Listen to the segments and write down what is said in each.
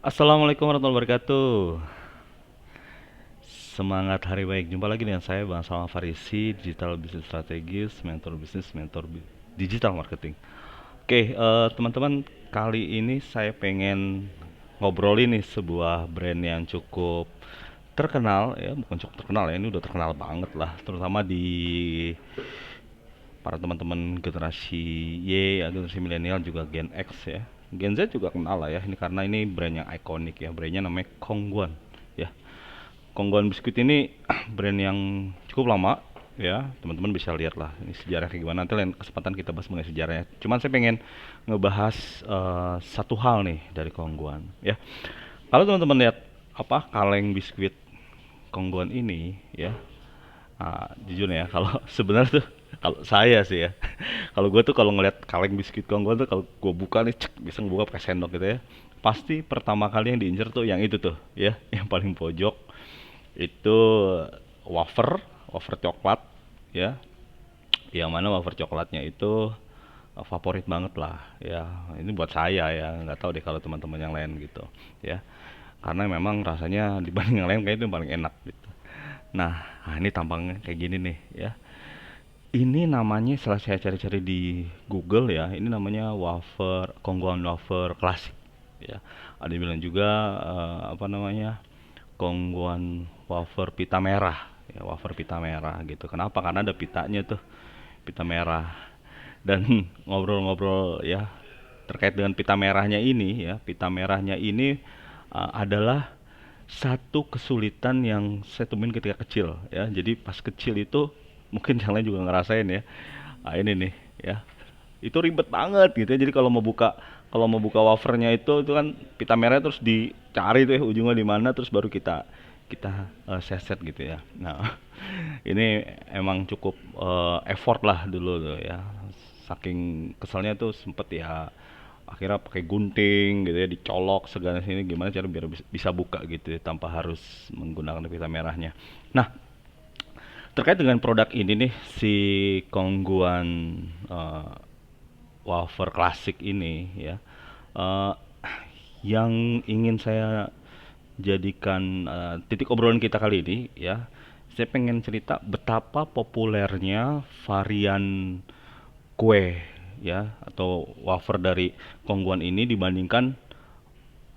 Assalamualaikum warahmatullahi wabarakatuh. Semangat hari baik. Jumpa lagi dengan saya Bang Salman Farisi, Digital Business Strategis, mentor bisnis, digital marketing. Oke, teman-teman, kali ini saya pengen ngobrolin nih sebuah brand yang cukup terkenal ya, bukan cukup terkenal ya, ini udah terkenal banget lah, terutama di para teman-teman generasi Y, ya, generasi milenial juga Gen X ya. Gen Z juga kenal lah ya, ini karena ini brand yang ikonik ya, brandnya namanya Kongguan ya. Kongguan biskuit ini brand yang cukup lama ya, teman-teman bisa lihat lah ini sejarah kayak gimana. Nanti lain kesempatan kita bahas mengenai sejarahnya. Cuman saya pengen ngebahas satu hal nih dari Kongguan ya. Kalau teman-teman lihat apa kaleng biskuit Kongguan ini ya, jujur ya, kalau sebenarnya tuh kalau saya sih ya, kalau gue tuh kalau ngeliat kaleng biskuit Kongguan tuh kalau gue buka nih, cek, bisa ngebuka pakai sendok gitu ya, pasti pertama kali yang diincer tuh yang itu tuh ya, yang paling pojok itu wafer, wafer coklat ya, yang mana wafer coklatnya itu favorit banget lah ya. Ini buat saya ya, nggak tahu deh kalau teman-teman yang lain gitu ya, karena memang rasanya dibanding yang lain kayaknya itu yang paling enak gitu. Nah, ini tampangnya kayak gini nih ya. Ini namanya setelah saya cari-cari di Google ya, ini namanya wafer Kongguan wafer klasik ya. Ada yang bilang juga apa namanya, Kongguan wafer pita merah ya, wafer pita merah gitu. Kenapa? Karena ada pitanya tuh, pita merah. Dan ngobrol-ngobrol ya terkait dengan pita merahnya ini ya, pita merahnya ini adalah satu kesulitan yang saya temuin ketika kecil ya. Jadi pas kecil itu mungkin yang lain juga ngerasain ya. Nah, ini nih ya. Itu ribet banget gitu ya. Jadi kalau mau buka wafernya itu kan pita merah terus dicari tuh ya ujungnya di mana, terus baru kita kita set gitu ya. Nah, ini emang cukup effort lah dulu tuh ya. Saking keselnya tuh sempet ya, akhirnya pakai gunting gitu ya, dicolok segala sini gimana cara biar bisa buka gitu ya, tanpa harus menggunakan pita merahnya. Nah, terkait dengan produk ini nih, si Kongguan eh, wafer klasik ini ya, eh, yang ingin saya jadikan titik obrolan kita kali ini ya, saya pengen cerita betapa populernya varian kue ya atau wafer dari Kongguan ini dibandingkan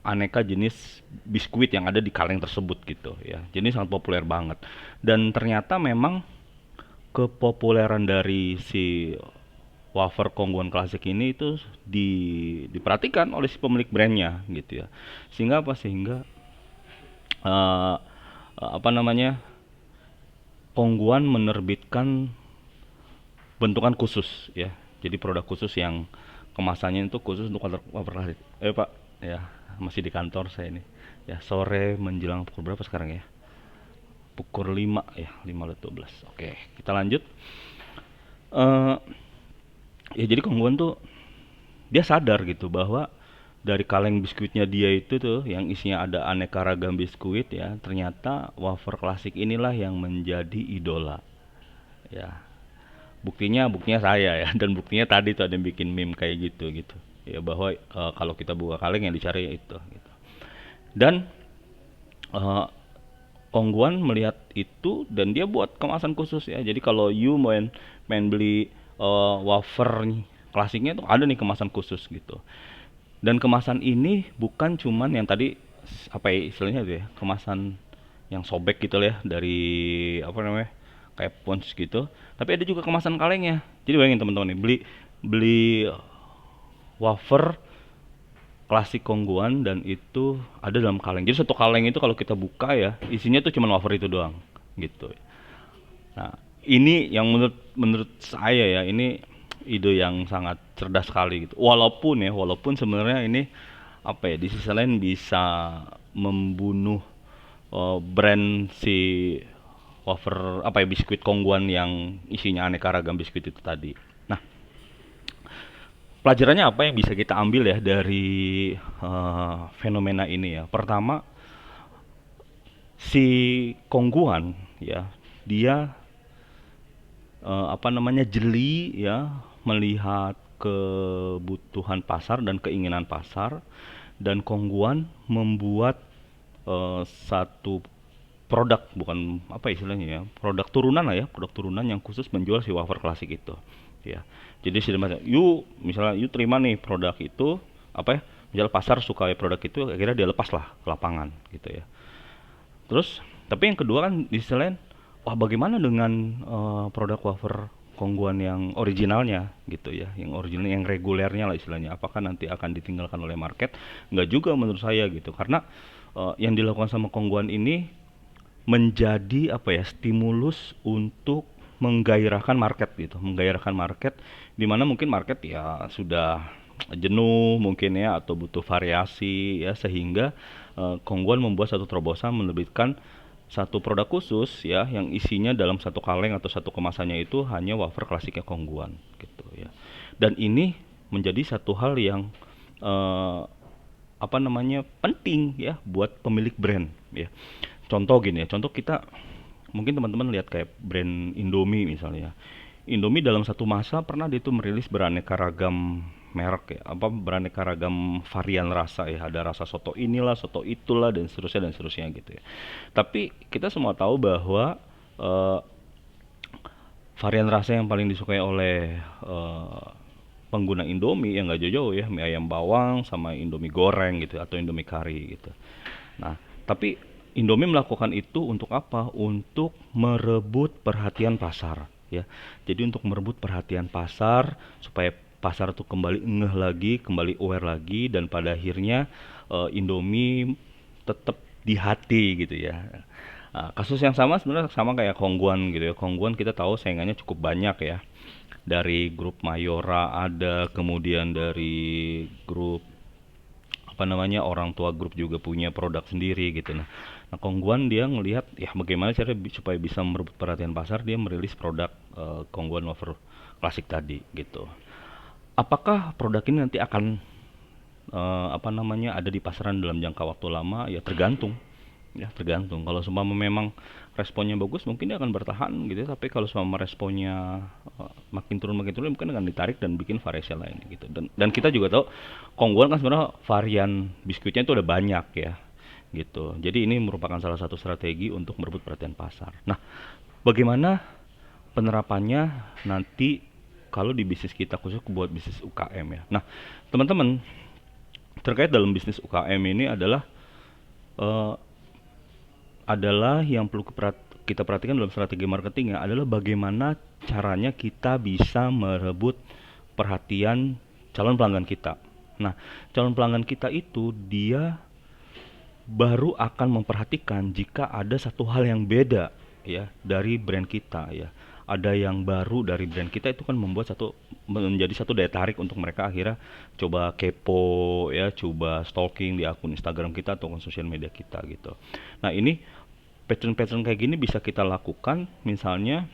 aneka jenis biskuit yang ada di kaleng tersebut gitu ya. Jadi sangat populer banget. Dan ternyata memang kepopuleran dari si wafer Kongguan klasik ini itu diperhatikan oleh si pemilik brandnya gitu ya. Sehingga apa? Sehingga eh, apa namanya, Kongguan menerbitkan bentukan khusus ya. Jadi produk khusus yang kemasannya itu khusus untuk wafer klasik. Pak, ya masih di kantor saya ini. Ya sore menjelang pukul berapa sekarang ya? Pukul 5 ya, 5:12. Oke, kita lanjut. Eh ya jadi Kongguan tuh dia sadar gitu bahwa dari kaleng biskuitnya dia itu tuh yang isinya ada aneka ragam biskuit ya, ternyata wafer klasik inilah yang menjadi idola ya. Buktinya saya ya, dan buktinya tadi tuh ada yang bikin meme kayak gitu ya, bahwa kalau kita buka kaleng yang dicari ya itu gitu. Dan eh, Kongguan melihat itu dan dia buat kemasan khusus ya. Jadi kalau you main main beli wafer klasiknya itu ada nih kemasan khusus gitu. Dan kemasan ini bukan cuman yang tadi apa ya istilahnya itu ya, kemasan yang sobek gitu ya, dari apa namanya, kayak punch gitu. Tapi ada juga kemasan kalengnya. Jadi bayangin teman-teman nih, beli beli wafer klasik Kongguan dan itu ada dalam kaleng. Jadi satu kaleng itu kalau kita buka ya, isinya tuh cuma wafer itu doang gitu. Nah, ini yang menurut menurut saya ya, ini ide yang sangat cerdas sekali gitu. Walaupun sebenarnya ini apa ya, di sisi lain bisa membunuh brand si wafer apa ya, biskuit Kongguan yang isinya aneka ragam biskuit itu tadi. Nah, pelajarannya apa yang bisa kita ambil ya dari fenomena ini ya? Pertama, si Kongguan ya, dia apa namanya, jeli ya, melihat kebutuhan pasar dan keinginan pasar, dan Kongguan membuat satu produk, bukan apa istilahnya ya, produk turunan lah ya, produk turunan yang khusus menjual si wafer klasik itu ya. Jadi misalnya you terima nih produk itu, apa ya, misal pasar suka produk itu, akhirnya dia lepas lah ke lapangan gitu ya. Terus tapi yang kedua kan di sisi lain, wah bagaimana dengan produk wafer Kongguan yang originalnya gitu ya, yang original, yang regulernya lah istilahnya, apakah nanti akan ditinggalkan oleh market? Nggak juga menurut saya gitu, karena yang dilakukan sama Kongguan ini menjadi apa ya, stimulus untuk menggairahkan market gitu, menggairahkan market, di mana mungkin market ya sudah jenuh mungkin ya, atau butuh variasi ya, sehingga Kongguan membuat satu terobosan menerbitkan satu produk khusus ya, yang isinya dalam satu kaleng atau satu kemasannya itu hanya wafer klasiknya Kongguan gitu ya. Dan ini menjadi satu hal yang eh, apa namanya, penting ya buat pemilik brand ya. Contoh gini ya, contoh kita mungkin teman-teman lihat kayak brand Indomie misalnya. Indomie dalam satu masa pernah dia itu merilis beraneka ragam merek ya, apa, beraneka ragam varian rasa ya, ada rasa soto inilah, soto itulah, dan seterusnya gitu ya. Tapi kita semua tahu bahwa eh, varian rasa yang paling disukai oleh pengguna Indomie yang nggak jauh-jauh ya, mie ayam bawang sama Indomie goreng gitu, atau Indomie kari gitu. Nah, tapi Indomie melakukan itu untuk apa? Untuk merebut perhatian pasar ya. Jadi untuk merebut perhatian pasar supaya pasar tuh kembali ngeh lagi, kembali aware lagi, dan pada akhirnya Indomie tetap di hati gitu ya. Nah, kasus yang sama sebenarnya sama kayak Kongguan gitu ya. Kongguan kita tahu saingannya cukup banyak ya. Dari grup Mayora ada, kemudian dari grup apa namanya, orang tua grup juga punya produk sendiri gitu. Nah Kongguan dia ngelihat ya bagaimana cara supaya bisa merebut perhatian pasar, dia merilis produk Kongguan wafer klasik tadi gitu. Apakah produk ini nanti akan apa namanya, ada di pasaran dalam jangka waktu lama? Ya tergantung ya, tergantung. Kalau seumpama memang responnya bagus, mungkin dia akan bertahan gitu ya. Tapi kalau seumpama responnya makin turun, mungkin akan ditarik dan bikin variasi lain gitu. Dan kita juga tahu Kongguan kan sebenarnya varian biskuitnya itu ada banyak ya gitu. Jadi ini merupakan salah satu strategi untuk merebut perhatian pasar. Nah, bagaimana penerapannya nanti kalau di bisnis kita, khusus buat bisnis UKM ya. Nah, teman-teman, terkait dalam bisnis UKM ini eh, adalah yang perlu kita perhatikan dalam strategi marketingnya adalah bagaimana caranya kita bisa merebut perhatian calon pelanggan kita. Nah, calon pelanggan kita itu dia baru akan memperhatikan jika ada satu hal yang beda ya dari brand kita ya. Ada yang baru dari brand kita, itu kan menjadi satu daya tarik untuk mereka akhirnya coba kepo ya, coba stalking di akun Instagram kita atau akun sosial media kita gitu. Nah, ini pattern-pattern kayak gini bisa kita lakukan misalnya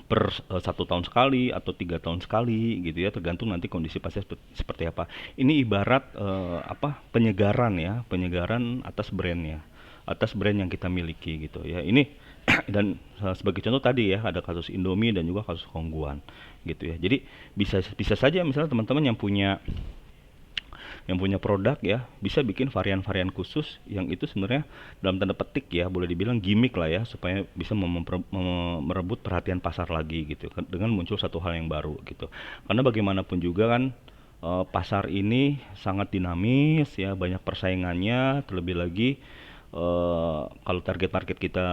per 1 tahun sekali atau 3 tahun sekali gitu ya, tergantung nanti kondisi pasien seperti apa. Ini ibarat apa, penyegaran ya, penyegaran atas brand yang kita miliki gitu ya. Ini dan sebagai contoh tadi ya, ada kasus Indomie dan juga kasus Kongguan gitu ya. Jadi bisa bisa saja misalnya teman-teman yang punya produk ya, bisa bikin varian-varian khusus yang itu sebenarnya dalam tanda petik ya, boleh dibilang gimmick lah ya, supaya bisa merebut perhatian pasar lagi gitu dengan muncul satu hal yang baru gitu. Karena bagaimanapun juga kan pasar ini sangat dinamis ya, banyak persaingannya, terlebih lagi kalau target market kita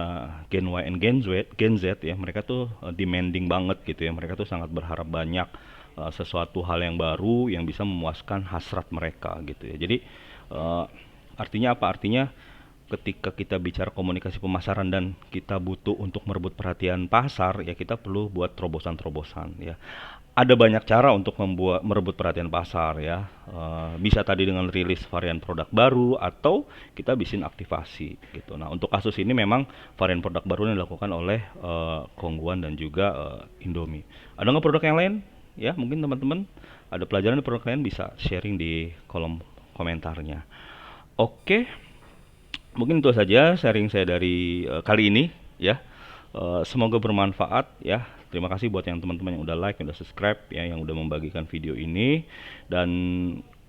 Gen Y and Gen Z ya, mereka tuh demanding banget gitu ya, mereka tuh sangat berharap banyak sesuatu hal yang baru yang bisa memuaskan hasrat mereka gitu ya. Jadi uh, artinya apa? Artinya ketika kita bicara komunikasi pemasaran dan kita butuh untuk merebut perhatian pasar ya, kita perlu buat terobosan-terobosan ya. Ada banyak cara untuk merebut perhatian pasar ya. Bisa tadi dengan rilis varian produk baru atau kita bikin aktivasi gitu. Nah, untuk kasus ini memang varian produk baru yang dilakukan oleh Kongguan dan juga Indomie. Ada nggak produk yang lain? Ya, mungkin teman-teman ada pelajaran di produk lain, bisa sharing di kolom komentarnya. Oke, mungkin itu saja sharing saya dari kali ini ya. Semoga bermanfaat ya. Terima kasih buat yang teman-teman yang udah like, yang udah subscribe ya, yang udah membagikan video ini. Dan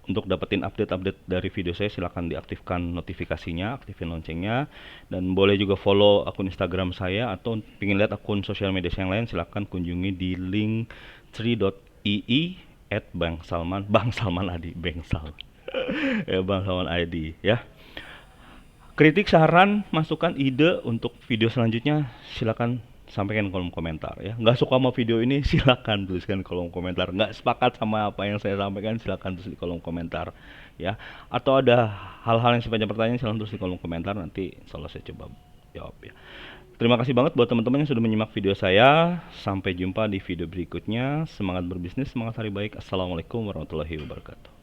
untuk dapetin update-update dari video saya silahkan diaktifkan notifikasinya, aktifin loncengnya, dan boleh juga follow akun Instagram saya, atau pengen lihat akun sosial media saya yang lain silahkan kunjungi di link tree.ii @Bang Salman, Bang Salman Adi, Bang Sal. Ya, Bang Salman ID ya. Kritik, saran, masukan, ide untuk video selanjutnya silakan sampaikan di kolom komentar ya. Nggak suka sama video ini silakan tuliskan di kolom komentar. Nggak sepakat sama apa yang saya sampaikan silakan tulis di kolom komentar ya. Atau ada hal-hal yang sifatnya pertanyaan silakan tulis di kolom komentar, nanti selalu saya coba jawab ya. Terima kasih banget buat teman-teman yang sudah menyimak video saya. Sampai jumpa di video berikutnya. Semangat berbisnis, semangat hari baik. Assalamualaikum warahmatullahi wabarakatuh.